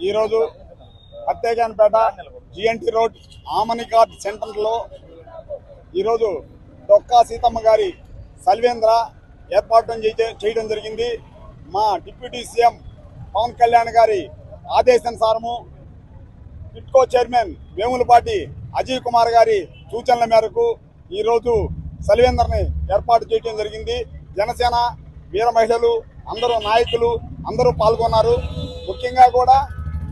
ఈరోజు ఫత్తేఖాన్పేట GNT road Amani card సెంటర్లో ఈరోజు డొక్కా సీతమ్మ గారి సల్వేంద్ర ఏర్పాటు చేయడం జరిగింది. మా డిప్యూటీ సీఎం పవన్ కళ్యాణ్ గారి ఆదేశానుసారము టిట్కో చైర్మన్ వేములపాటి అజయ్ కుమార్ గారి సూచనల మేరకు ఈరోజు సల్వేంద్రని ఏర్పాటు చేయడం జరిగింది. జనసేన వీర మహిళలు అందరూ నాయకులు అందరూ పాల్గొన్నారు. ముఖ్యంగా కూడా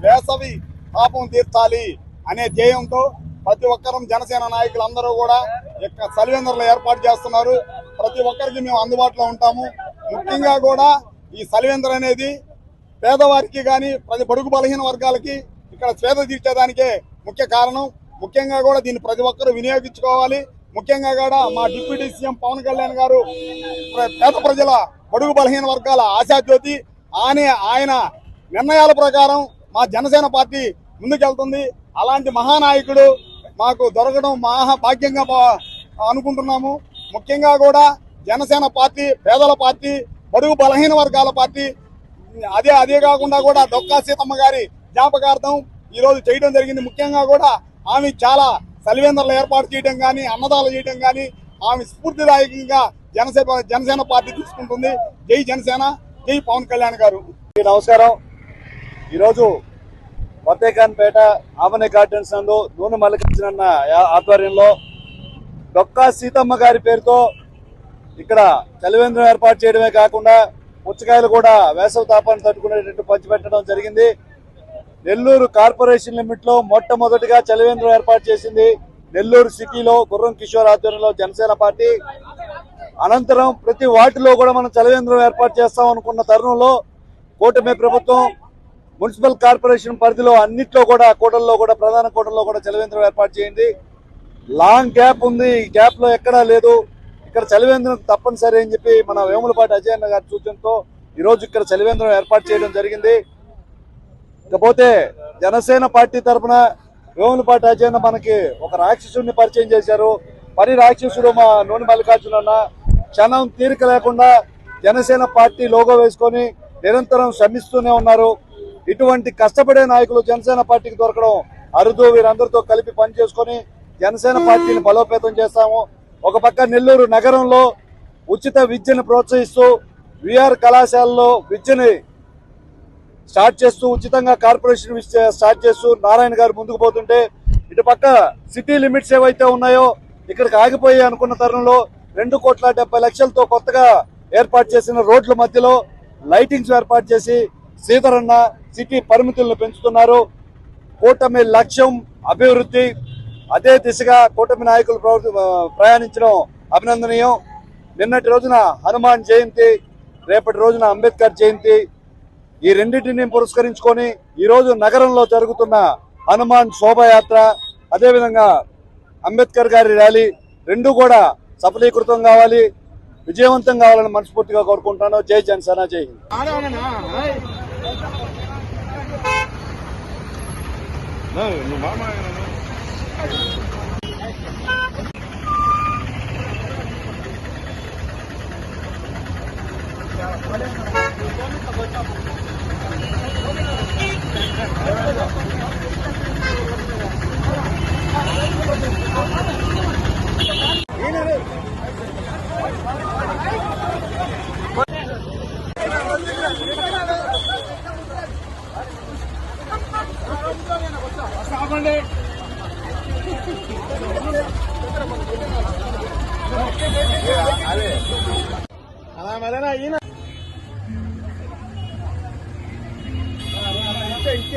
వేసవి పాపం తీర్చాలి అనే ధ్యేయంతో ప్రతి ఒక్కరూ జనసేన నాయకులు అందరూ కూడా సల్వేంద్రలో ఏర్పాటు చేస్తున్నారు. ప్రతి ఒక్కరికి మేము అందుబాటులో ఉంటాము. ముఖ్యంగా కూడా ఈ సల్వేంద్ర అనేది పేదవారికి కానీ ప్రతి బడుగు బలహీన వర్గాలకి ఇక్కడ స్వేద తీర్చేదానికే ముఖ్య కారణం. ముఖ్యంగా కూడా దీన్ని ప్రతి ఒక్కరూ వినియోగించుకోవాలి. ముఖ్యంగా కూడా మా డిప్యూటీ సీఎం పవన్ కళ్యాణ్ గారు పేద ప్రజల బడుగు బలహీన వర్గాల ఆశాజ్యోతి. ఆయన నిర్ణయాల ప్రకారం మా జనసేన పార్టీ ముందుకెళ్తుంది. అలాంటి మహానాయకుడు మాకు దొరకడం మహా భాగ్యంగా అనుకుంటున్నాము. ముఖ్యంగా కూడా జనసేన పార్టీ పేదల పార్టీ, బడుగు బలహీన వర్గాల పార్టీ. అదే కాకుండా కూడా డొక్కా సీతమ్మ గారి జ్ఞాపకార్థం ఈరోజు చేయడం జరిగింది. ముఖ్యంగా కూడా ఆమె చాలా సల్వేంద్రలు ఏర్పాటు చేయడం కానీ అన్నదాలు చేయడం కానీ ఆమె స్ఫూర్తిదాయకంగా జనసేన పార్టీ తీసుకుంటుంది. జై జనసేన, జై పవన్ కళ్యాణ్ గారు. నమస్కారం. ఈరోజు ఫత్తేఖాన్పేట ఆమని గార్డెన్స్ నందు నూనె మల్లికార్జున ఆధ్వర్యంలో డొక్కా సీతమ్మ గారి పేరుతో ఇక్కడ చలివేంద్రం ఏర్పాటు చేయడమే కాకుండా పుచ్చకాయలు కూడా వేసవి తాపాన్ని తట్టుకునేటట్టు పంచిపెట్టడం జరిగింది. నెల్లూరు కార్పొరేషన్ లిమిట్ లో మొట్టమొదటిగా చలివేంద్రం ఏర్పాటు చేసింది నెల్లూరు సిటీలో గుర్రం కిషోర్ ఆధ్వర్యంలో జనసేన పార్టీ. అనంతరం ప్రతి వార్డులో కూడా మనం చలివేంద్రం ఏర్పాటు చేస్తాం అనుకున్న తరుణంలో కూటమి ప్రభుత్వం మున్సిపల్ కార్పొరేషన్ పరిధిలో అన్నిట్లో కూడా కోటల్లో కూడా ప్రధాన కోటల్లో కూడా చలివేంద్రం ఏర్పాటు చేయండి. లాంగ్ గ్యాప్ ఉంది, ఈ గ్యాప్ లో ఎక్కడా లేదు. ఇక్కడ చలివేంద్రం తప్పనిసరి అని చెప్పి మన వేములపాటి అజయ్ అన్న గారి సూచనతో ఈరోజు ఇక్కడ చలివేంద్రం ఏర్పాటు చేయడం జరిగింది. ఇకపోతే జనసేన పార్టీ తరఫున వేములపాటి అజయ్ అన్న మనకి ఒక రాక్షసుడిని పరిచయం చేశారు. పని రాక్షసుడు మా నూనె మల్లికార్జున అన్న క్షణం తీరిక లేకుండా జనసేన పార్టీ లోగో వేసుకొని నిరంతరం శ్రమిస్తూనే ఉన్నారు. ఇటువంటి కష్టపడే నాయకులు జనసేన పార్టీకి దొరకడం అరుదు. వీరందరితో కలిపి పనిచేసుకొని జనసేన పార్టీని బలోపేతం చేస్తాము. ఒక పక్క నెల్లూరు నగరంలో ఉచిత విద్యను ప్రోత్సహిస్తూ విఆర్ కళాశాలలో విద్యని స్టార్ట్ చేస్తూ ఉచితంగా కార్పొరేషన్ స్టార్ట్ చేస్తూ నారాయణ గారు ముందుకు పోతుంటే ఇటు పక్క సిటీ లిమిట్స్ ఏవైతే ఉన్నాయో ఇక్కడికి ఆగిపోయి అనుకున్న తరుణంలో 2,70,00,000తో కొత్తగా ఏర్పాటు చేసిన రోడ్ల మధ్యలో లైటింగ్స్ ఏర్పాటు చేసి శ్రీధరన్న సిటీ పరిమితులను పెంచుతున్నారు. కూటమి లక్ష్యం అభివృద్ధి. అదే దిశగా కూటమి నాయకులు ప్రయాణించడం అభినందనీయం. నిన్నటి రోజున హనుమాన్ జయంతి, రేపటి రోజున అంబేద్కర్ జయంతి. ఈ రెండింటిని పురస్కరించుకొని ఈరోజు నగరంలో జరుగుతున్న హనుమాన్ శోభయాత్ర, అదేవిధంగా అంబేద్కర్ గారి ర్యాలీ రెండు కూడా సఫలీకృతం కావాలి, విజయవంతం కావాలని మనస్ఫూర్తిగా కోరుకుంటున్నాను. జై జనసేన, జై హింద్.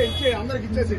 ఇచ్చే అందరికి ఇచ్చేసి